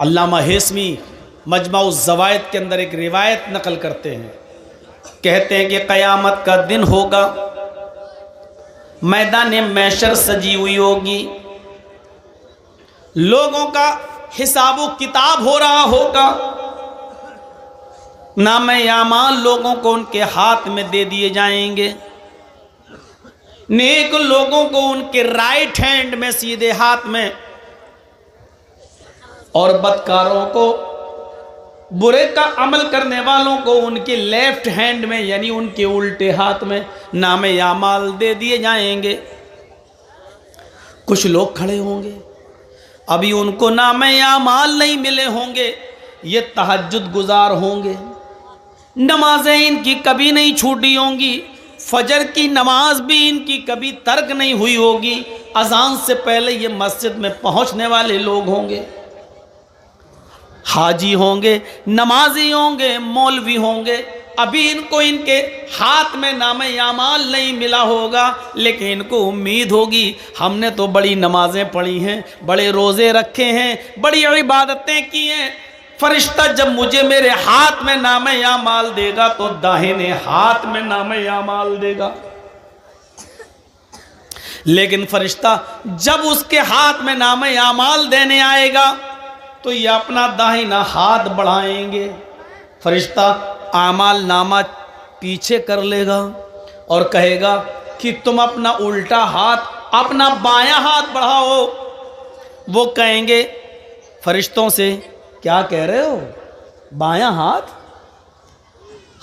علامہ ہیثمی مجمع الزوائد کے اندر ایک روایت نقل کرتے ہیں، کہتے ہیں کہ قیامت کا دن ہوگا، میدان محشر سجی ہوئی ہوگی، لوگوں کا حساب و کتاب ہو رہا ہوگا، نام اعمال لوگوں کو ان کے ہاتھ میں دے دیے جائیں گے، نیک لوگوں کو ان کے رائٹ ہینڈ میں سیدھے ہاتھ میں، اور بدکاروں کو، برے کا عمل کرنے والوں کو ان کے لیفٹ ہینڈ میں یعنی ان کے الٹے ہاتھ میں نام اعمال دے دیے جائیں گے۔ کچھ لوگ کھڑے ہوں گے، ابھی ان کو نام اعمال نہیں ملے ہوں گے، یہ تہجد گزار ہوں گے، نمازیں ان کی کبھی نہیں چھوٹی ہوں گی، فجر کی نماز بھی ان کی کبھی ترک نہیں ہوئی ہوگی، اذان سے پہلے یہ مسجد میں پہنچنے والے لوگ ہوں گے، حاجی ہوں گے، نمازی ہوں گے، مولوی ہوں گے، ابھی ان کو ان کے ہاتھ میں نام اعمال نہیں ملا ہوگا، لیکن ان کو امید ہوگی ہم نے تو بڑی نمازیں پڑھی ہیں، بڑے روزے رکھے ہیں، بڑی عبادتیں کی ہیں، فرشتہ جب مجھے میرے ہاتھ میں نام اعمال دے گا تو داہنے ہاتھ میں نام اعمال دے گا، لیکن فرشتہ جب اس کے ہاتھ میں نام اعمال دینے آئے گا تو یہ اپنا داہنا ہاتھ بڑھائیں گے، فرشتہ اعمال نامہ پیچھے کر لے گا اور کہے گا کہ تم اپنا الٹا ہاتھ، اپنا بایاں ہاتھ بڑھاؤ۔ وہ کہیں گے فرشتوں سے، کیا کہہ رہے ہو؟ بایاں ہاتھ؟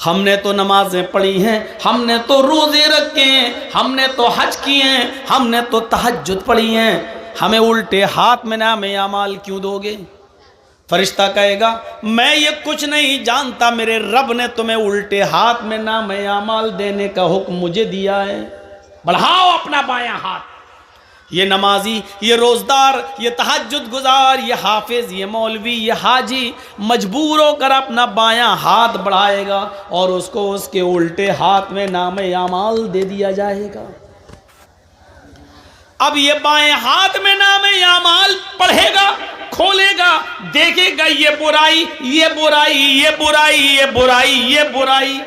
ہم نے تو نمازیں پڑھی ہیں، ہم نے تو روزے رکھے ہیں، ہم نے تو حج کیے ہیں، ہم نے تو تہجد پڑھی ہیں، ہمیں الٹے ہاتھ میں نام اعمال کیوں دو گے؟ فرشتہ کہے گا میں یہ کچھ نہیں جانتا، میرے رب نے تمہیں الٹے ہاتھ میں نام اعمال دینے کا حکم مجھے دیا ہے، بڑھاؤ اپنا بایاں ہاتھ۔ یہ نمازی، یہ روزدار، یہ تہجد گزار، یہ حافظ، یہ مولوی، یہ حاجی مجبور ہو کر اپنا بایاں ہاتھ بڑھائے گا اور اس کو اس کے الٹے ہاتھ میں نام اعمال دے دیا جائے گا۔ اب یہ بائیں ہاتھ میں نام اعمال پڑھے گا، کھولے گا، دیکھے گا یہ برائی، یہ برائی، یہ برائی، یہ برائی، یہ برائی،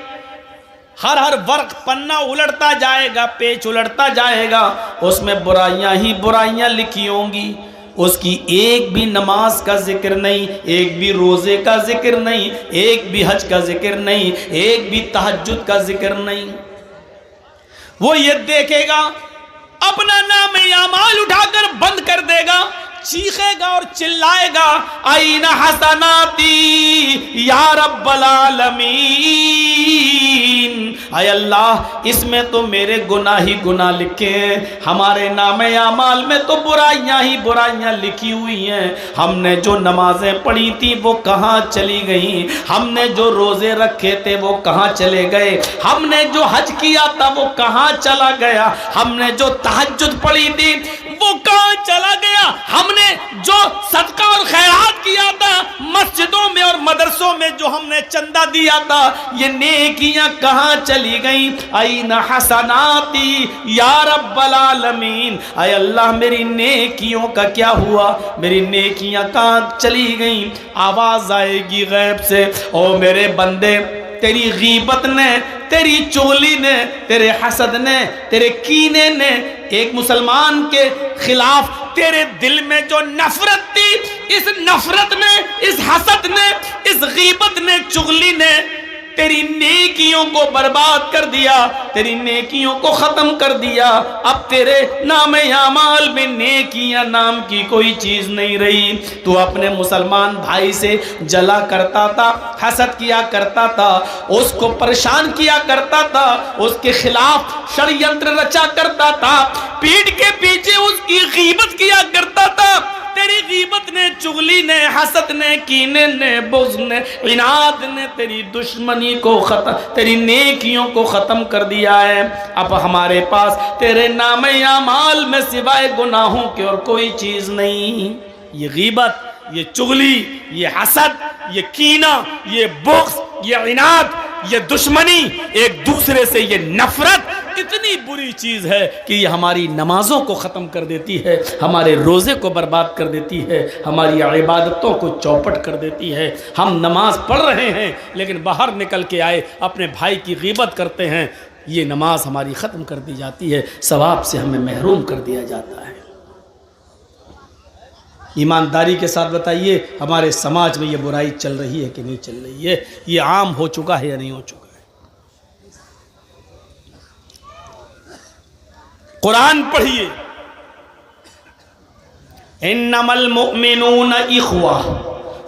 ہر ورق پنہ الٹتا جائے گا، پیج الٹتا جائے گا، اس میں برائیاں ہی برائیاں لکھی ہوں گی، اس کی ایک بھی نماز کا ذکر نہیں، ایک بھی روزے کا ذکر نہیں، ایک بھی حج کا ذکر نہیں، ایک بھی تہجد کا ذکر نہیں۔ وہ یہ دیکھے گا، اپنا نام اعمال اٹھا کر بند کر دے گا، چیخے گا اور چلائے گا این حسناتی یا رب العالمین، اے اللہ اس میں تو میرے گناہ ہی گناہ لکھے ہیں، ہمارے نام اعمال میں تو برائیاں ہی برائیاں لکھی ہوئی ہیں، ہم نے جو نمازیں پڑھی تھی وہ کہاں چلی گئیں، ہم نے جو روزے رکھے تھے وہ کہاں چلے گئے، ہم نے جو حج کیا تھا وہ کہاں چلا گیا، ہم نے جو تہجد پڑھی تھی وہ کہاں چلا گیا، ہم نے جو صدقہ اور خیرات کیا تھا مسجدوں میں اور مدرسوں میں جو ہم نے چندہ دیا تھا یہ نیکیاں کہاں چلی گئیں، این حسناتی یا رب العالمین، اے اللہ میری نیکیوں کا کیا ہوا، میری نیکیاں کہاں چلی گئیں۔ آواز آئے گی غیب سے، او میرے بندے تیری غیبت نے، تیری چغلی نے، تیرے حسد نے، تیرے کینے نے، ایک مسلمان کے خلاف تیرے دل میں جو نفرت تھی، اس نفرت نے، اس حسد نے، اس غیبت نے، چغلی نے تیری نیکیوں کو برباد کر دیا، تیری نیکیوں کو ختم کر دیا، اب تیرے نام اعمال میں نیکیاں نام کی کوئی چیز نہیں رہی، تو اپنے مسلمان بھائی سے جلا کرتا تھا، حسد کیا کرتا تھا، اس کو پریشان کیا کرتا تھا، اس کے خلاف شریعت رچا کرتا تھا، پیٹھ کے پیچھے اس کی غیبت کیا کرتا تھا، تیری غیبت نے، چغلی نے، حسد نے، کینے نے، بغض نے، عناد نے تیری دشمنی کو ختم، تیری نیکیوں کو ختم کر دیا ہے، اب ہمارے پاس تیرے نام اعمال میں سوائے گناہوں کے اور کوئی چیز نہیں۔ یہ غیبت، یہ چغلی، یہ حسد، یہ کینہ، یہ بغض، یہ عناد، یہ دشمنی، ایک دوسرے سے یہ نفرت اتنی بری چیز ہے کہ یہ ہماری نمازوں کو ختم کر دیتی ہے، ہمارے روزے کو برباد کر دیتی ہے، ہماری عبادتوں کو چوپٹ کر دیتی ہے۔ ہم نماز پڑھ رہے ہیں لیکن باہر نکل کے آئے اپنے بھائی کی غیبت کرتے ہیں، یہ نماز ہماری ختم کر دی جاتی ہے، ثواب سے ہمیں محروم کر دیا جاتا ہے۔ ایمانداری کے ساتھ بتائیے ہمارے سماج میں یہ برائی چل رہی ہے کہ نہیں چل رہی ہے؟ یہ عام ہو چکا ہے یا نہیں ہو چکا ہے؟ قرآن پڑھیے، انما المؤمنون اخوہ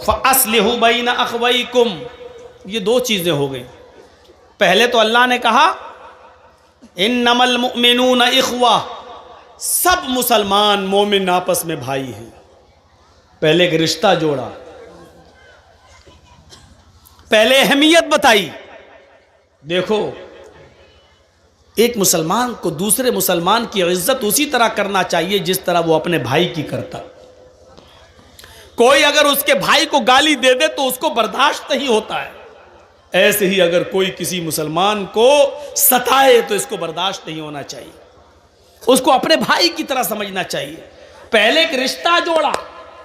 فاصلحوا بین اخویکم، یہ دو چیزیں ہو گئی۔ پہلے تو اللہ نے کہا انما المؤمنون اخوہ، سب مسلمان مومن آپس میں بھائی ہیں، پہلے ایک رشتہ جوڑا، پہلے اہمیت بتائی۔ دیکھو ایک مسلمان کو دوسرے مسلمان کی عزت اسی طرح کرنا چاہیے جس طرح وہ اپنے بھائی کی کرتا۔ کوئی اگر اس کے بھائی کو گالی دے دے تو اس کو برداشت نہیں ہوتا ہے، ایسے ہی اگر کوئی کسی مسلمان کو ستائے تو اس کو برداشت نہیں ہونا چاہیے، اس کو اپنے بھائی کی طرح سمجھنا چاہیے۔ پہلے ایک رشتہ جوڑا،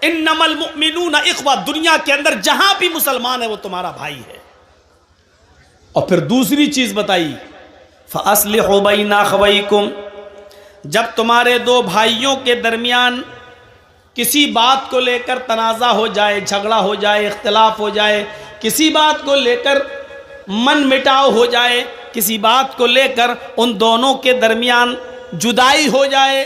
انما المؤمنون اخوہ، دنیا کے اندر جہاں بھی مسلمان ہے وہ تمہارا بھائی ہے۔ اور پھر دوسری چیز بتائی فَأَصْلِحُوا بَيْنَ أَخَوَيْكُمْ، جب تمہارے دو بھائیوں کے درمیان کسی بات کو لے کر تنازع ہو جائے، جھگڑا ہو جائے، اختلاف ہو جائے، کسی بات کو لے کر من مٹاؤ ہو جائے، کسی بات کو لے کر ان دونوں کے درمیان جدائی ہو جائے،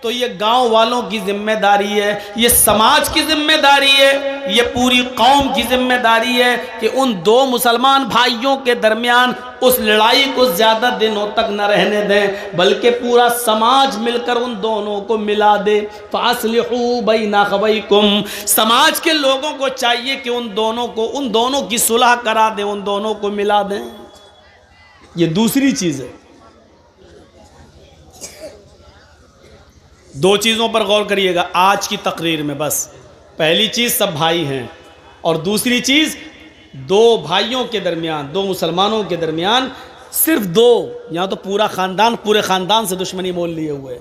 تو یہ گاؤں والوں کی ذمہ داری ہے، یہ سماج کی ذمہ داری ہے، یہ پوری قوم کی ذمہ داری ہے کہ ان دو مسلمان بھائیوں کے درمیان اس لڑائی کو زیادہ دنوں تک نہ رہنے دیں، بلکہ پورا سماج مل کر ان دونوں کو ملا دے۔ فَأَصْلِحُوا بَيْنَ أَخَوَيْكُمْ، سماج کے لوگوں کو چاہیے کہ ان دونوں کی صلح کرا دیں، ان دونوں کو ملا دیں۔ یہ دوسری چیز ہے۔ دو چیزوں پر غور کریے گا آج کی تقریر میں، بس پہلی چیز سب بھائی ہیں، اور دوسری چیز دو بھائیوں کے درمیان، دو مسلمانوں کے درمیان، صرف دو، یہاں تو پورا خاندان، پورے خاندان سے دشمنی مول لیے ہوئے،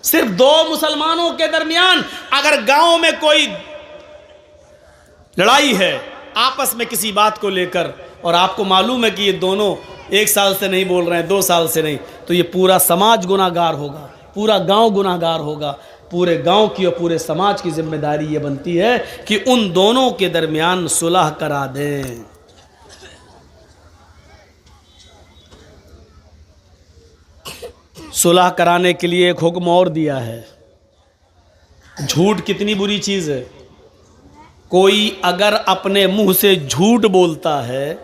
صرف دو مسلمانوں کے درمیان اگر گاؤں میں کوئی لڑائی ہے آپس میں کسی بات کو لے کر، اور آپ کو معلوم ہے کہ یہ دونوں ایک سال سے نہیں بول رہے ہیں، 2 سال سے نہیں، تو یہ پورا سماج گناہ گار ہوگا، پورا گاؤں گناہ گار ہوگا۔ پورے گاؤں کی اور پورے سماج کی ذمہ داری یہ بنتی ہے کہ ان دونوں کے درمیان صلح کرا دیں۔ صلح کرانے کے لیے ایک حکم اور دیا ہے۔ جھوٹ کتنی بری چیز ہے، کوئی اگر اپنے منہ سے جھوٹ بولتا ہے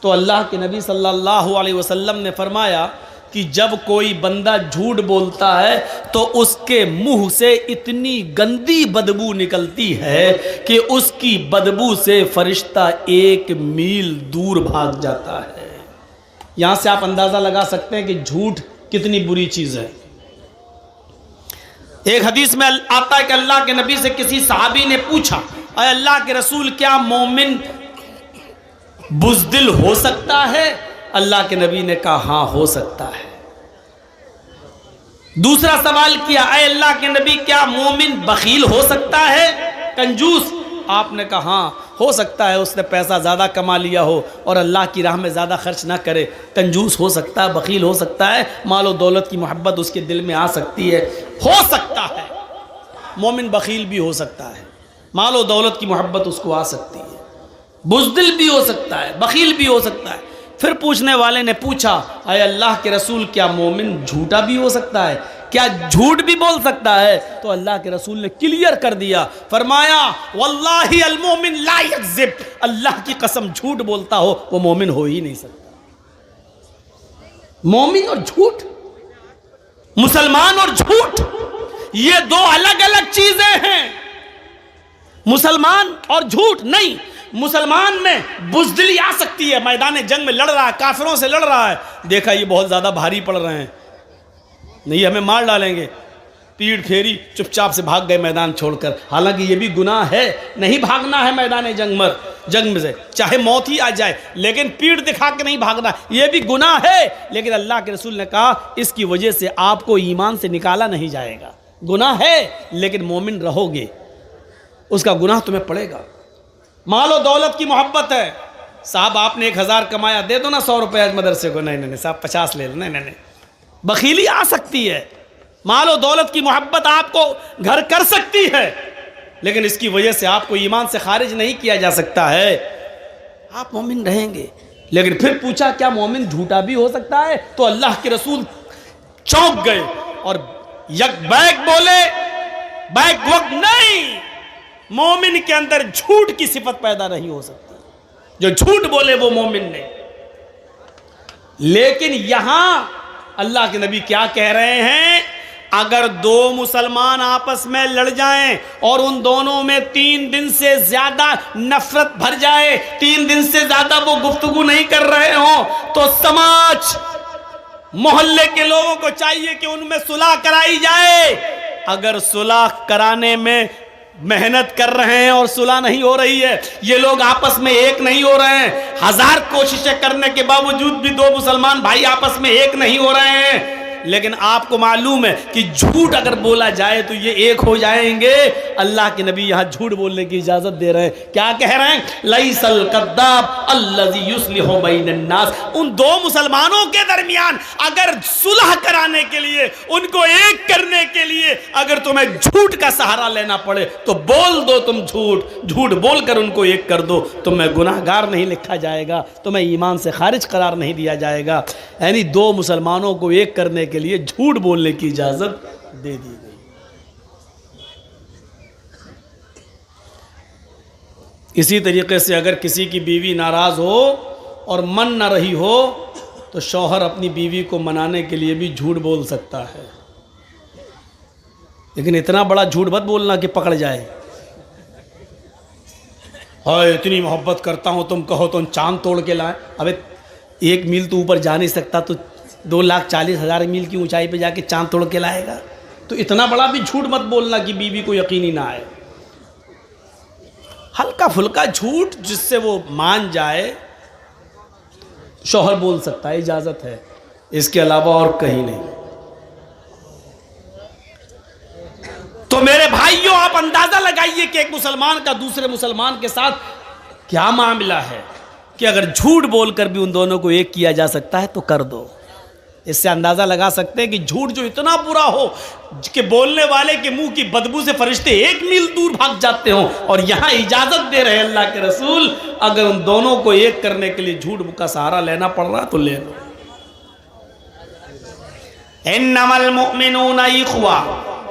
تو اللہ کے نبی صلی اللہ علیہ وسلم نے فرمایا کہ جب کوئی بندہ جھوٹ بولتا ہے تو اس کے منہ سے اتنی گندی بدبو نکلتی ہے کہ اس کی بدبو سے فرشتہ 1 میل دور بھاگ جاتا ہے۔ یہاں سے آپ اندازہ لگا سکتے ہیں کہ جھوٹ کتنی بری چیز ہے۔ ایک حدیث میں آتا ہے کہ اللہ کے نبی سے کسی صحابی نے پوچھا، اے اللہ کے رسول کیا مومن بزدل ہو سکتا ہے؟ اللہ کے نبی نے کہا ہاں ہو سکتا ہے۔ دوسرا سوال کیا، اے اللہ کے نبی کیا مومن بخیل ہو سکتا ہے، کنجوس؟ آپ نے کہا ہاں ہو سکتا ہے، اس نے پیسہ زیادہ کما لیا ہو اور اللہ کی راہ میں زیادہ خرچ نہ کرے، کنجوس ہو سکتا ہے، بخیل ہو سکتا ہے، مال و دولت کی محبت اس کے دل میں آ سکتی ہے، ہو سکتا ہے۔ مومن بخیل بھی ہو سکتا ہے، مال و دولت کی محبت اس کو آ سکتی ہے، بزدل بھی ہو سکتا ہے، بخیل بھی ہو سکتا ہے۔ پھر پوچھنے والے نے پوچھا، اے اللہ کے رسول کیا مومن جھوٹا بھی ہو سکتا ہے، کیا جھوٹ بھی بول سکتا ہے؟ تو اللہ کے رسول نے کلیئر کر دیا، فرمایا واللہ المومن لا یکذب، اللہ کی قسم جھوٹ بولتا ہو وہ مومن ہو ہی نہیں سکتا۔ مومن اور جھوٹ، مسلمان اور جھوٹ، یہ 2 الگ الگ چیزیں ہیں۔ مسلمان اور جھوٹ نہیں، مسلمان میں بزدلی آ سکتی ہے، میدان جنگ میں لڑ رہا ہے، کافروں سے لڑ رہا ہے، دیکھا یہ بہت زیادہ بھاری پڑ رہے ہیں، نہیں ہمیں مار ڈالیں گے، پیڑ پھیری چپ چاپ سے بھاگ گئے میدان چھوڑ کر، حالانکہ یہ بھی گناہ ہے، نہیں بھاگنا ہے میدان جنگ میں، جنگ میں سے، چاہے موت ہی آ جائے، لیکن پیٹھ دکھا کے نہیں بھاگنا، یہ بھی گناہ ہے۔ لیکن اللہ کے رسول نے کہا اس کی وجہ سے آپ کو ایمان سے نکالا نہیں جائے گا، گناہ ہے لیکن مومن رہو گے، اس کا گناہ تمہیں پڑے گا۔ مال و دولت کی محبت ہے، صاحب آپ نے 1000 کمایا، دے دو نا 100 روپے مدرسے کو، نہیں صاحب 50 لے لو، نہیں، بخیلی آ سکتی ہے۔ مال و دولت کی محبت آپ کو گھر کر سکتی ہے، لیکن اس کی وجہ سے آپ کو ایمان سے خارج نہیں کیا جا سکتا ہے، آپ مومن رہیں گے۔ لیکن پھر پوچھا کیا مومن جھوٹا بھی ہو سکتا ہے؟ تو اللہ کے رسول چونک گئے اور یک بیک بولے، بیک وقت نہیں، مومن کے اندر جھوٹ کی صفت پیدا نہیں ہو سکتی، جو جھوٹ بولے وہ مومن نہیں۔ لیکن یہاں اللہ کے نبی کیا کہہ رہے ہیں؟ اگر 2 مسلمان آپس میں لڑ جائیں اور ان دونوں میں 3 دن سے زیادہ نفرت بھر جائے، 3 دن سے زیادہ وہ گفتگو نہیں کر رہے ہوں، تو سماج محلے کے لوگوں کو چاہیے کہ ان میں صلح کرائی جائے۔ اگر صلح کرانے میں محنت کر رہے ہیں اور صلح نہیں ہو رہی ہے، یہ لوگ آپس میں ایک نہیں ہو رہے ہیں، 1000 کوششیں کرنے کے باوجود بھی 2 مسلمان بھائی آپس میں ایک نہیں ہو رہے ہیں، لیکن آپ کو معلوم ہے کہ جھوٹ اگر بولا جائے تو یہ ایک ہو جائیں گے، اللہ کے نبی یہاں جھوٹ بولنے کی اجازت دے رہے ہیں۔ کیا کہہ رہے ہیں؟ لیس الکذاب الذی یصلح بین الناس، ان 2 مسلمانوں کے درمیان اگر صلح کرانے کے لیے، ان کو ایک کرنے کے لیے اگر تمہیں جھوٹ کا سہارا لینا پڑے تو بول دو، تم جھوٹ بول کر ان کو ایک کر دو، تمہیں گناہگار نہیں لکھا جائے گا، تمہیں ایمان سے خارج قرار نہیں دیا جائے گا۔ یعنی 2 مسلمانوں کو ایک کرنے کے لیے جھوٹ بولنے کی اجازت دے دی گئی۔ اسی طریقے سے اگر کسی کی بیوی ناراض ہو اور من نہ رہی ہو تو شوہر اپنی بیوی کو منانے کے لیے بھی جھوٹ بول سکتا ہے، لیکن اتنا بڑا جھوٹ مت بولنا کہ پکڑ جائے۔ ہائے اتنی محبت کرتا ہوں، تم کہو تو چاند توڑ کے لائیں۔ ابے 1 میل تو اوپر جا نہیں سکتا تو 2,40,000 میل کی اونچائی پہ جا کے چاند توڑ کے لائے گا؟ تو اتنا بڑا بھی جھوٹ مت بولنا کہ بیوی کو یقینی نہ آئے۔ ہلکا پھلکا جھوٹ جس سے وہ مان جائے شوہر بول سکتا ہے، اجازت ہے، اس کے علاوہ اور کہیں نہیں۔ تو میرے بھائیوں آپ اندازہ لگائیے کہ ایک مسلمان کا دوسرے مسلمان کے ساتھ کیا معاملہ ہے کہ اگر جھوٹ بول کر بھی ان دونوں کو ایک کیا جا سکتا ہے تو کر دو۔ اس سے اندازہ لگا سکتے ہیں کہ جھوٹ جو اتنا برا ہو کہ بولنے والے کے منہ کی بدبو سے فرشتے 1 میل دور بھاگ جاتے ہوں، اور یہاں اجازت دے رہے ہیں اللہ کے رسول اگر ان دونوں کو ایک کرنے کے لیے جھوٹ کا سہارا لینا پڑ رہا تو لے لو۔ انما المؤمنون اخوہ،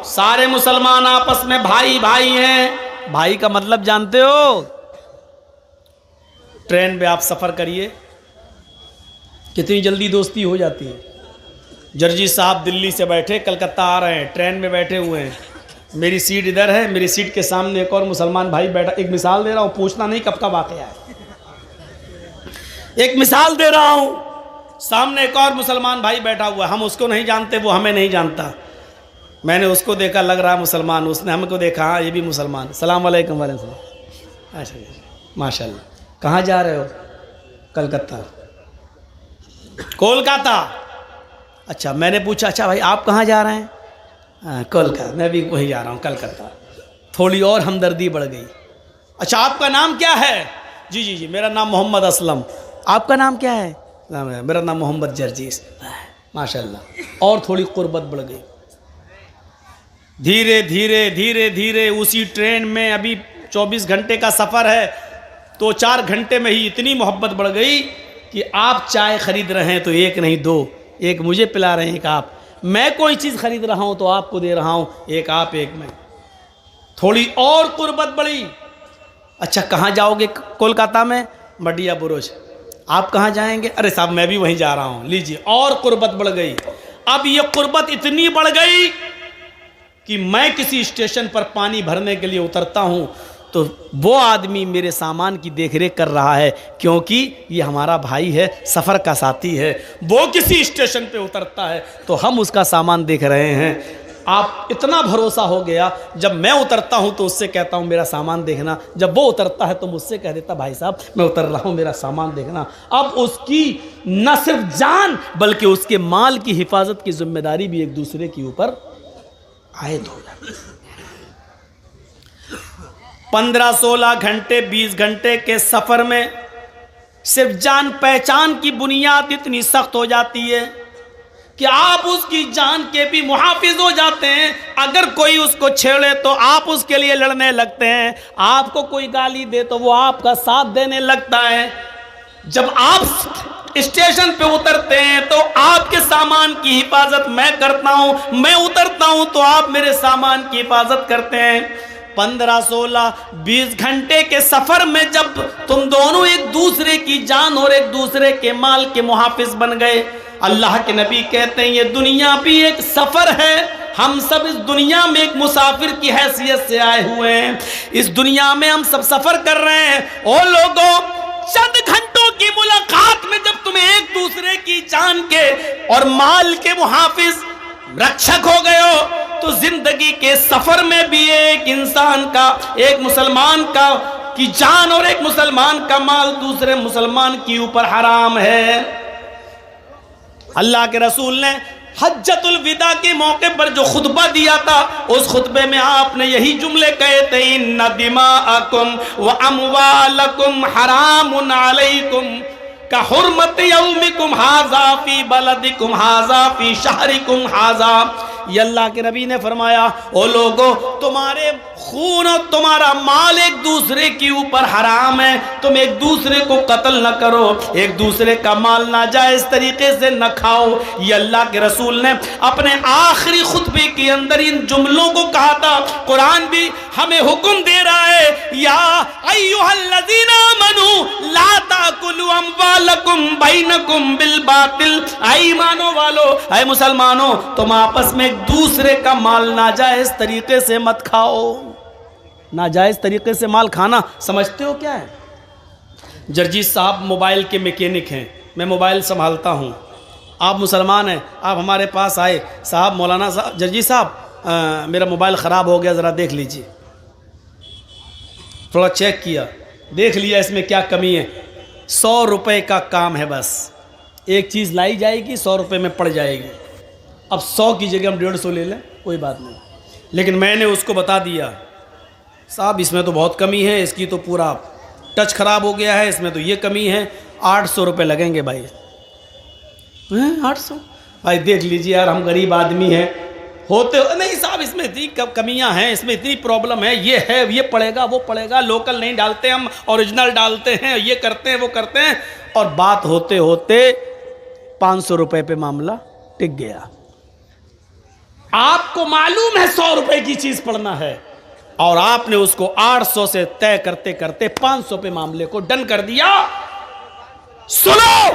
سارے مسلمان آپس میں بھائی بھائی ہیں۔ بھائی کا مطلب جانتے ہو؟ ٹرین میں آپ سفر کریے، کتنی جلدی دوستی ہو جاتی ہے۔ جرجی صاحب دلی سے بیٹھے کلکتہ آ رہے ہیں، ٹرین میں بیٹھے ہوئے ہیں، میری سیٹ ادھر ہے، میری سیٹ کے سامنے ایک اور مسلمان بھائی بیٹھا، ایک مثال دے رہا ہوں، پوچھنا نہیں کب کا واقعہ ہے، ایک مثال دے رہا ہوں، سامنے ایک اور مسلمان بھائی بیٹھا ہوا ہے، ہم اس کو نہیں جانتے، وہ ہمیں نہیں جانتا، میں نے اس کو دیکھا لگ رہا مسلمان، اس نے ہم کو دیکھا ہاں یہ بھی مسلمان، السلام علیکم وعلیکم السلام، اچھا ماشاء اللہ، کہاں جا رہے ہو؟ کلکتہ۔ کولکاتہ؟ اچھا، میں نے پوچھا اچھا بھائی آپ کہاں جا رہے ہیں؟ کولکاتہ، میں بھی وہی جا رہا ہوں کلکتہ۔ تھوڑی اور ہمدردی بڑھ گئی۔ اچھا آپ کا نام کیا ہے؟ جی میرا نام محمد اسلم۔ آپ کا نام کیا ہے؟ میرا نام محمد جرجیس۔ ماشاء اللہ، اور تھوڑی قربت بڑھ گئی۔ دھیرے دھیرے دھیرے دھیرے اسی ٹرین میں ابھی 24 گھنٹے کا سفر ہے، 2-4 گھنٹے میں ہی اتنی محبت بڑھ گئی کہ آپ چائے خرید رہے ہیں تو 1 نہیں 2، ایک مجھے پلا رہے ہیں، ایک آپ، میں کوئی چیز خرید رہا ہوں تو آپ کو دے رہا ہوں، ایک آپ ایک میں، تھوڑی اور قربت بڑھی۔ اچھا کہاں جاؤ گے کولکاتہ میں؟ مڈیا برج۔ آپ کہاں جائیں گے؟ ارے صاحب میں بھی وہیں جا رہا ہوں، لیجیے، اور قربت بڑھ گئی۔ اب یہ قربت اتنی بڑھ گئی کہ میں کسی اسٹیشن پر پانی بھرنے کے لیے اترتا ہوں تو وہ آدمی میرے سامان کی دیکھ ریکھ کر رہا ہے، کیونکہ یہ ہمارا بھائی ہے، سفر کا ساتھی ہے، وہ کسی اسٹیشن پہ اترتا ہے تو ہم اس کا سامان دیکھ رہے ہیں۔ آپ اتنا بھروسہ ہو گیا، جب میں اترتا ہوں تو اس سے کہتا ہوں میرا سامان دیکھنا، جب وہ اترتا ہے تو مجھ سے کہہ دیتا بھائی صاحب میں اتر رہا ہوں میرا سامان دیکھنا۔ اب اس کی نہ صرف جان بلکہ اس کے مال کی حفاظت کی ذمہ داری بھی ایک دوسرے کے اوپر عائد ہو جاتی ہے۔ 15-16 گھنٹے 20 گھنٹے کے سفر میں صرف جان پہچان کی بنیاد اتنی سخت ہو جاتی ہے کہ آپ اس کی جان کے بھی محافظ ہو جاتے ہیں۔ اگر کوئی اس کو چھیڑے تو آپ اس کے لیے لڑنے لگتے ہیں، آپ کو کوئی گالی دے تو وہ آپ کا ساتھ دینے لگتا ہے۔ جب آپ اسٹیشن پہ اترتے ہیں تو آپ کے سامان کی حفاظت میں کرتا ہوں، میں اترتا ہوں تو آپ میرے سامان کی حفاظت کرتے ہیں۔ 15-16-20 گھنٹے کے سفر میں جب تم دونوں ایک دوسرے کی جان اور ایک دوسرے کے مال کے محافظ بن گئے، اللہ کے نبی کہتے ہیں یہ دنیا بھی ایک سفر ہے، ہم سب اس دنیا میں ایک مسافر کی حیثیت سے آئے ہوئے ہیں، اس دنیا میں ہم سب سفر کر رہے ہیں۔ او لوگوں، چند گھنٹوں کی ملاقات میں جب تم ایک دوسرے کی جان کے اور مال کے محافظ رکشک ہو گئے ہو تو زندگی کے سفر میں بھی ایک انسان کا، ایک مسلمان کا کی جان اور ایک مسلمان کا مال دوسرے مسلمان کی اوپر حرام ہے۔ اللہ کے رسول نے حجۃ الوداع کے موقع پر جو خطبہ دیا تھا اس خطبے میں آپ نے یہی جملے کہے تھے، ان دماءکم واموالکم حرام علیکم کحرمت یومکم ھذا فی بلدکم ھذا فی شہرکم ھذا۔ یہ اللہ کے نبی نے فرمایا او لوگو، تمہارے خون اور تمہارا مال ایک دوسرے کے اوپر حرام ہے، تم ایک دوسرے کو قتل نہ کرو، ایک دوسرے کا مال ناجائز طریقے سے نہ کھاؤ۔ یہ اللہ کے رسول نے اپنے آخری خطبے کے اندر ان جملوں کو کہا تھا۔ قرآن بھی ہمیں حکم دے رہا ہے، یا ایھا الذین آمنوا لا تاکلوا اموالکم بینکم بالباطل۔ اے ایمانوں والو، اے مسلمانوں، تم آپس میں ایک دوسرے کا مال ناجائز طریقے سے مت کھاؤ۔ ناجائز طریقے سے مال کھانا سمجھتے ہو کیا ہے؟ جرجیت صاحب موبائل کے میکینک ہیں، میں موبائل سنبھالتا ہوں، آپ مسلمان ہیں، آپ ہمارے پاس آئے، صاحب مولانا صاحب، جرجیت صاحب میرا موبائل خراب ہو گیا، ذرا دیکھ لیجئے۔ تھوڑا چیک کیا، دیکھ لیا اس میں کیا کمی ہے۔ 100 روپے کا کام ہے، بس ایک چیز لائی جائے گی 100 روپے میں پڑ جائے گی۔ اب 100 کی جگہ ہم 150 لے لیں، کوئی بات نہیں، لیکن میں نے اس کو بتا دیا صاحب اس میں تو بہت کمی ہے، اس کی تو پورا ٹچ خراب ہو گیا ہے، اس میں تو یہ کمی ہے، 800 روپے لگیں گے بھائی۔ 800 بھائی دیکھ لیجیے یار، ہم غریب آدمی ہیں، ہوتے نہیں صاحب اس میں اتنی کمیاں ہیں، اس میں اتنی پرابلم ہے، یہ ہے، یہ پڑے گا وہ پڑے گا، لوکل نہیں ڈالتے ہم، اوریجنل ڈالتے ہیں، یہ کرتے ہیں وہ کرتے ہیں، اور بات ہوتے ہوتے 500 روپے پہ معاملہ ٹک گیا۔ آپ کو معلوم ہے 100 روپے کی چیز پڑنا ہے، اور آپ نے اس کو 800 سے طے کرتے کرتے 500 پہ معاملے کو ڈن کر دیا۔ سنو،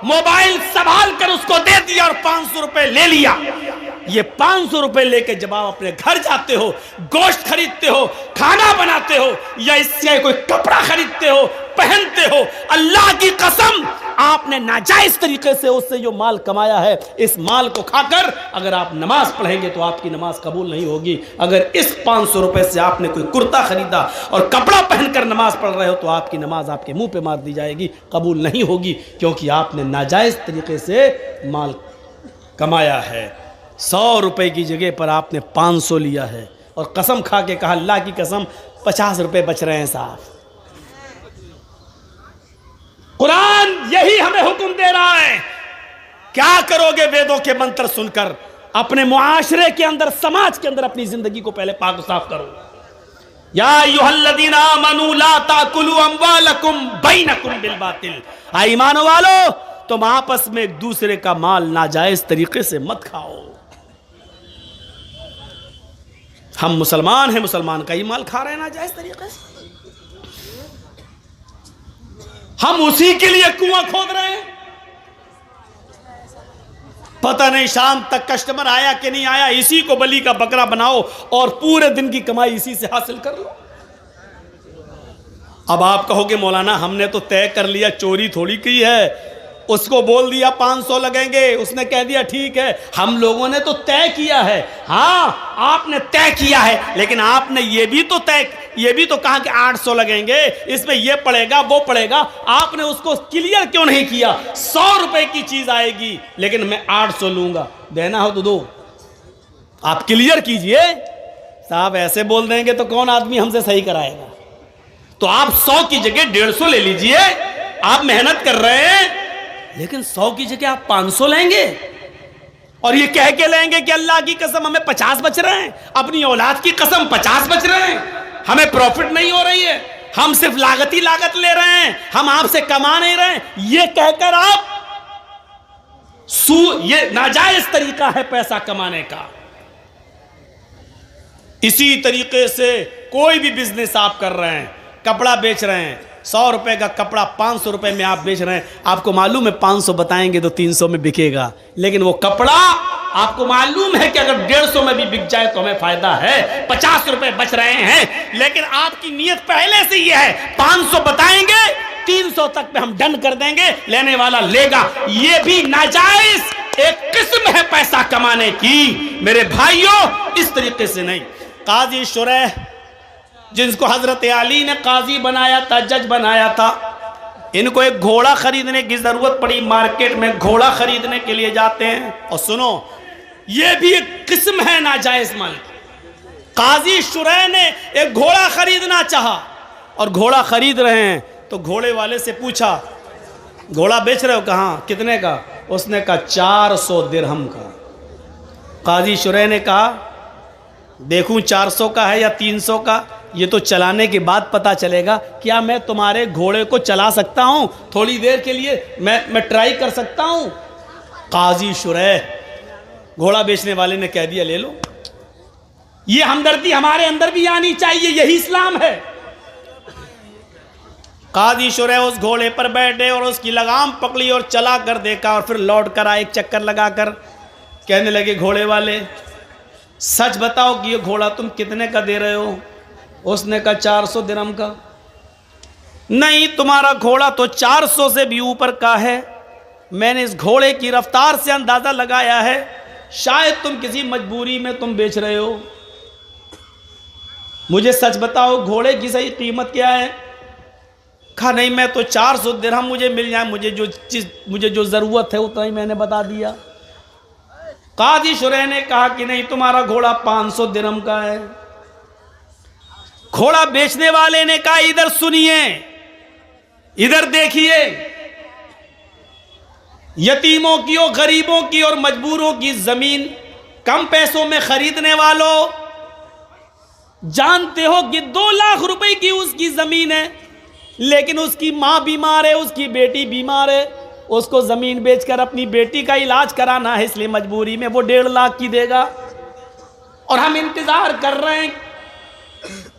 موبائل سنبھال کر اس کو دے دیا اور 500 روپے لے لیا۔ یہ 500 روپے لے کے جب آپ اپنے گھر جاتے ہو، گوشت خریدتے ہو، کھانا بناتے ہو، یا اس سے کوئی کپڑا خریدتے ہو، پہنتے ہو، اللہ کی قسم آپ نے ناجائز طریقے سے اس سے جو مال کمایا ہے، اس مال کو کھا کر اگر آپ نماز پڑھیں گے تو آپ کی نماز قبول نہیں ہوگی۔ اگر اس 500 روپے سے آپ نے کوئی کرتا خریدا اور کپڑا پہن کر نماز پڑھ رہے ہو تو آپ کی نماز آپ کے منہ پہ مار دی جائے گی، قبول نہیں ہوگی، کیونکہ آپ نے ناجائز طریقے سے مال کمایا ہے۔ 100 روپے کی جگہ پر آپ نے 500 لیا ہے، اور قسم کھا کے کہا اللہ کی قسم 50 روپے بچ رہے ہیں صاحب۔ قرآن یہی ہمیں حکم دے رہا ہے، کیا کرو گے ویدوں کے منتر سن کر؟ اپنے معاشرے کے اندر، سماج کے اندر اپنی زندگی کو پہلے پاک و صاف کرو۔ یا ایھا الذین آمنوا لا تاکلوا اموالکم بینکم بالباطل۔ اے ایمان والو، تم آپس میں ایک دوسرے کا مال ناجائز طریقے سے مت کھاؤ۔ ہم مسلمان ہیں، مسلمان کا ہی مال کھا رہے ہیں ناجائز طریقے سے، ہم اسی کے لیے کنواں کھود رہے ہیں۔ پتہ نہیں شام تک کسٹمر آیا کہ نہیں آیا، اسی کو بلی کا بکرا بناؤ اور پورے دن کی کمائی اسی سے حاصل کر لو۔ اب آپ کہو گے مولانا ہم نے تو طے کر لیا، چوری تھوڑی کی ہے، اس کو بول دیا 500 لگیں گے، اس نے کہہ دیا ٹھیک ہے۔ ہم لوگوں نے تو طے کیا ہے، ہاں آپ نے طے کیا ہے، لیکن آپ نے یہ بھی تو کہا کہ 800 لگیں گے، اس میں یہ پڑے گا وہ پڑے گا، آپ نے اس کو کلیئر کیوں نہیں کیا؟ 100 روپے کی چیز آئے گی لیکن میں 800 لوں گا، دینا ہو تو دو، آپ کلیئر کیجئے۔ صاحب ایسے بول دیں گے تو کون آدمی ہم سے صحیح کرائے گا؟ تو آپ 100 کی جگہ 150 لے لیجئے، آپ محنت کر رہے ہیں، لیکن 100 کی جگہ آپ 500 لیں گے اور یہ کہہ کے لیں گے کہ اللہ کی قسم ہمیں 50 بچ رہے ہیں، اپنی اولاد کی قسم 50 بچ رہے ہیں، ہمیں پروفٹ نہیں ہو رہی ہے، ہم صرف لاگت لے رہے ہیں، ہم آپ سے کما نہیں رہے ہیں، یہ کہہ کر آپ یہ ناجائز طریقہ ہے پیسہ کمانے کا۔ اسی طریقے سے کوئی بھی بزنس آپ کر رہے ہیں، کپڑا بیچ رہے ہیں، 100 روپے کا کپڑا 500 روپے میں آپ بیچ رہے ہیں، آپ کو معلوم ہے 500 بتائیں گے تو 300 میں بکے گا، لیکن وہ کپڑا آپ کو معلوم ہے کہ اگر 150 میں بھی بک جائے تو ہمیں فائدہ ہے، 50 روپے بچ رہے ہیں، لیکن آپ کی نیت پہلے سے یہ ہے 500 بتائیں گے 300 تک پہ ہم ڈن کر دیں گے، لینے والا لے گا۔ یہ بھی ناجائز ایک قسم ہے پیسہ کمانے کی میرے بھائیوں، اس طریقے سے نہیں۔ قاضی شریح جن کو حضرت علی نے قاضی بنایا تھا، جج بنایا تھا، ان کو ایک گھوڑا خریدنے کی ضرورت پڑی، مارکیٹ میں گھوڑا خریدنے کے لیے جاتے ہیں، اور سنو یہ بھی ایک قسم ہے ناجائز مال۔ قاضی شریح نے ایک گھوڑا خریدنا چاہا اور گھوڑا خرید رہے ہیں تو گھوڑے والے سے پوچھا گھوڑا بیچ رہے ہو؟ کہاں؟ کتنے کا؟ اس نے کہا 400 درہم کا۔ قاضی شریح نے کہا دیکھوں 400 کا ہے یا 300 کا، یہ تو چلانے کے بعد پتا چلے گا، کیا میں تمہارے گھوڑے کو چلا سکتا ہوں تھوڑی دیر کے لیے؟ میں ٹرائی کر سکتا ہوں؟ قاضی شریح گھوڑا بیچنے والے نے کہہ دیا لے لو۔ یہ ہمدردی ہمارے اندر بھی آنی چاہیے، یہی اسلام ہے۔ قاضی شریح اس گھوڑے پر بیٹھے اور اس کی لگام پکڑی اور چلا کر دیکھا، اور پھر لوٹ کر آئے ایک چکر لگا کر، کہنے لگے گھوڑے والے سچ بتاؤ کہ یہ گھوڑا تم کتنے کا دے رہے ہو؟ اس نے کہا 400 درہم کا۔ نہیں، تمہارا گھوڑا تو 400 سے بھی اوپر کا ہے، میں نے اس گھوڑے کی رفتار سے اندازہ لگایا ہے، شاید تم کسی مجبوری میں تم بیچ رہے ہو، مجھے سچ بتاؤ گھوڑے کی صحیح قیمت کیا ہے؟ کہا نہیں، میں تو 400 درہم مجھے مل جائے، مجھے جو ضرورت ہے اتنا ہی میں نے بتا دیا۔ قاضی شریح نے کہا کہ نہیں، تمہارا گھوڑا 500 درہم کا ہے۔ گھوڑا بیچنے والے نے کہا ادھر سنیے، ادھر دیکھیے، یتیموں کی اور غریبوں کی اور مجبوروں کی زمین کم پیسوں میں خریدنے والوں، جانتے ہو کہ 2 لاکھ روپے کی اس کی زمین ہے، لیکن اس کی ماں بیمار ہے، اس کی بیٹی بیمار ہے، اس کو زمین بیچ کر اپنی بیٹی کا علاج کرانا ہے، اس لیے مجبوری میں وہ 1.5 لاکھ کی دے گا، اور ہم انتظار کر رہے ہیں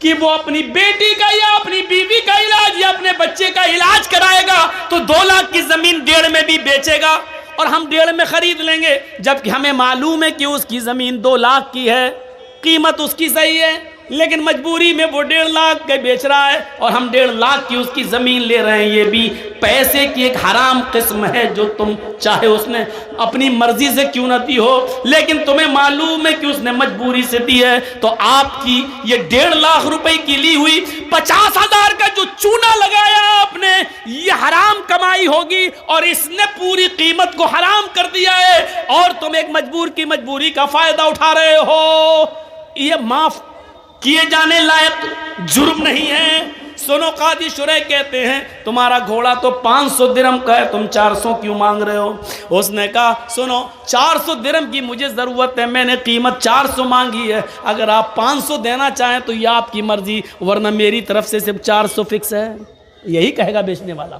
کہ وہ اپنی بیٹی کا یا اپنی بیوی کا علاج یا اپنے بچے کا علاج کرائے گا تو 2 لاکھ کی زمین 1.5 میں بھی بیچے گا اور ہم 1.5 میں خرید لیں گے، جبکہ ہمیں معلوم ہے کہ اس کی زمین 2 لاکھ کی ہے، قیمت اس کی صحیح ہے، لیکن مجبوری میں وہ 1.5 لاکھ کے بیچ رہا ہے اور ہم 1.5 لاکھ کی اس کی زمین لے رہے ہیں۔ یہ بھی پیسے کی ایک حرام قسم ہے جو تم چاہے اس نے اپنی مرضی سے کیوں نہ دی ہو، لیکن تمہیں معلوم ہے کہ اس نے مجبوری سے دی ہے، تو آپ کی یہ 1.5 لاکھ روپے کی لی ہوئی 50,000 کا جو چونا لگایا آپ نے، یہ حرام کمائی ہوگی اور اس نے پوری قیمت کو حرام کر دیا ہے، اور تم ایک مجبور کی مجبوری کا فائدہ اٹھا رہے ہو۔ یہ معاف کیے جانے لائق جرم نہیں ہے۔ سنو، قاضی شریح کہتے ہیں تمہارا گھوڑا تو 500 درہم کا ہے، تم 400 کیوں مانگ رہے ہو؟ اس نے کہا سنو، 400 درہم کی مجھے ضرورت ہے، میں نے قیمت 400 مانگی ہے، اگر آپ 500 دینا چاہیں تو یہ آپ کی مرضی، ورنہ میری طرف سے صرف 400 فکس ہے۔ یہی کہے گا بیچنے والا،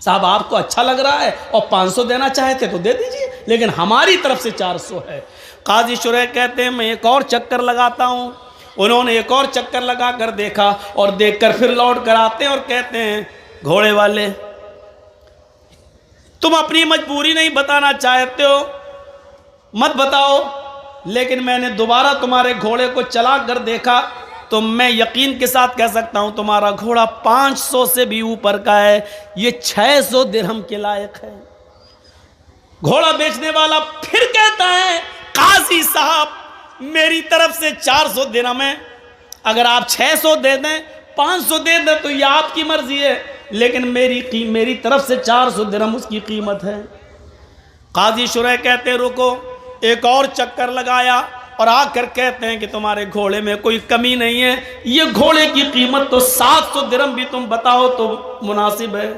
صاحب آپ کو اچھا لگ رہا ہے اور 500 دینا چاہتے تو دے دیجئے، لیکن ہماری طرف سے 400 ہے۔ قاضی شریح کہتے ہیں میں ایک اور چکر لگاتا ہوں۔ انہوں نے ایک اور چکر لگا کر دیکھا اور دیکھ کر پھر لوٹ کر آتے ہیں اور کہتے ہیں گھوڑے والے تم اپنی مجبوری نہیں بتانا چاہتے ہو، مت بتاؤ، لیکن میں نے دوبارہ تمہارے گھوڑے کو چلا کر دیکھا تو میں یقین کے ساتھ کہہ سکتا ہوں تمہارا گھوڑا 500 سے بھی اوپر کا ہے، یہ 600 درہم کے لائق ہے۔ گھوڑا بیچنے والا پھر کہتا ہے قاضی صاحب میری طرف سے 400 درہم ہے، اگر آپ 600 دے دیں 500 دے دیں تو یہ آپ کی مرضی ہے، لیکن میری طرف سے 400 درہم اس کی قیمت ہے۔ قاضی شریح کہتے رکو، ایک اور چکر لگایا اور آ کر کہتے ہیں کہ تمہارے گھوڑے میں کوئی کمی نہیں ہے، یہ گھوڑے کی قیمت تو 700 درہم بھی تم بتاؤ تو مناسب ہے۔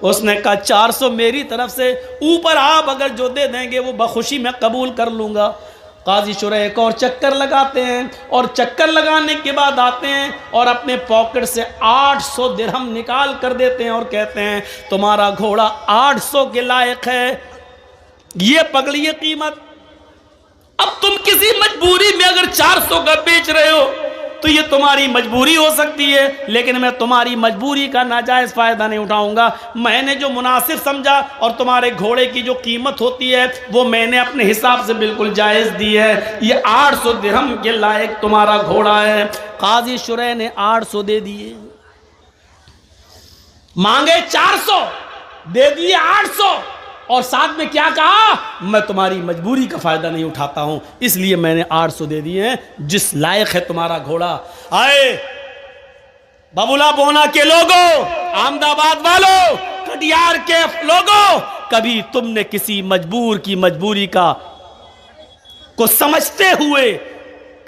اس نے کہا 400 میری طرف سے، اوپر آپ اگر جو دے دیں گے وہ بخوشی میں قبول کر لوں گا۔ قاضی شریح ایک اور چکر لگاتے ہیں، اور چکر لگانے کے بعد آتے ہیں اور اپنے پاکٹ سے 800 درہم نکال کر دیتے ہیں اور کہتے ہیں تمہارا گھوڑا 800 کے لائق ہے، یہ پکڑیے قیمت۔ اب تم کسی مجبوری میں اگر 400 کا بیچ رہے ہو تو یہ تمہاری مجبوری ہو سکتی ہے، لیکن میں تمہاری مجبوری کا ناجائز فائدہ نہیں اٹھاؤں گا۔ میں نے جو مناسب سمجھا اور تمہارے گھوڑے کی جو قیمت ہوتی ہے وہ میں نے اپنے حساب سے بالکل جائز دی ہے، یہ 800 درہم کے لائق تمہارا گھوڑا ہے۔ قاضی شریح نے 800 دے دیے، مانگے 400 دے دیے 800، اور ساتھ میں کیا کہا میں تمہاری مجبوری کا فائدہ نہیں اٹھاتا ہوں، اس لیے میں نے 800 دے دیے ہیں، جس لائق ہے تمہارا گھوڑا۔ آئے ببولا بونا کے لوگوں، احمد آباد والوں، کٹیہار کے لوگوں، کبھی تم نے کسی مجبور کی مجبوری کو سمجھتے ہوئے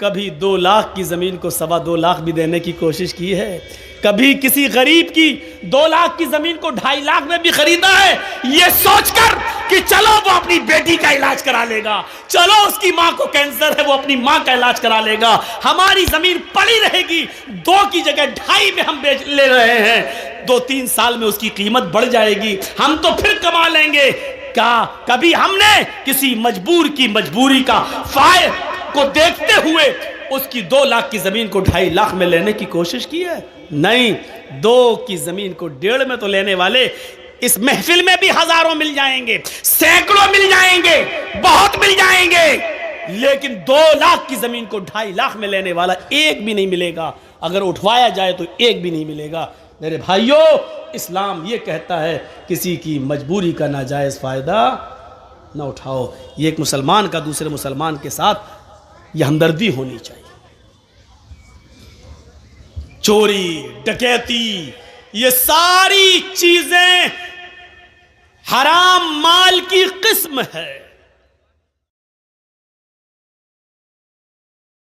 کبھی 2 لاکھ کی زمین کو 2.25 لاکھ بھی دینے کی کوشش کی ہے؟ کبھی کسی غریب کی 2 لاکھ کی زمین کو 2.5 لاکھ میں بھی خریدا ہے، یہ سوچ کر کہ چلو وہ اپنی بیٹی کا علاج کرا لے گا، چلو اس کی ماں کو کینسر ہے وہ اپنی ماں کا علاج کرا لے گا، ہماری زمین پڑی رہے گی، 2 کی جگہ 2.5 میں ہم بیچ لے رہے ہیں، 2-3 سال میں اس کی قیمت بڑھ جائے گی، ہم تو پھر کما لیں گے۔ کیا کبھی ہم نے کسی مجبور کی مجبوری کا فائدہ کو دیکھتے ہوئے اس کی 2 لاکھ کی زمین کو 2.5 لاکھ میں لینے کی کوشش کی ہے؟ نہیں، 2 کی زمین کو 1.5 میں تو لینے والے اس محفل میں بھی ہزاروں مل جائیں گے، سینکڑوں مل جائیں گے، بہت مل جائیں گے، لیکن 2 لاکھ کی زمین کو 2.5 لاکھ میں لینے والا ایک بھی نہیں ملے گا، اگر اٹھوایا جائے تو ایک بھی نہیں ملے گا۔ میرے بھائیوں، اسلام یہ کہتا ہے کسی کی مجبوری کا ناجائز فائدہ نہ اٹھاؤ۔ یہ ایک مسلمان کا دوسرے مسلمان کے ساتھ یہ ہمدردی ہونی چاہیے۔ چوری، ڈکیتی، یہ ساری چیزیں حرام مال کی قسم ہے۔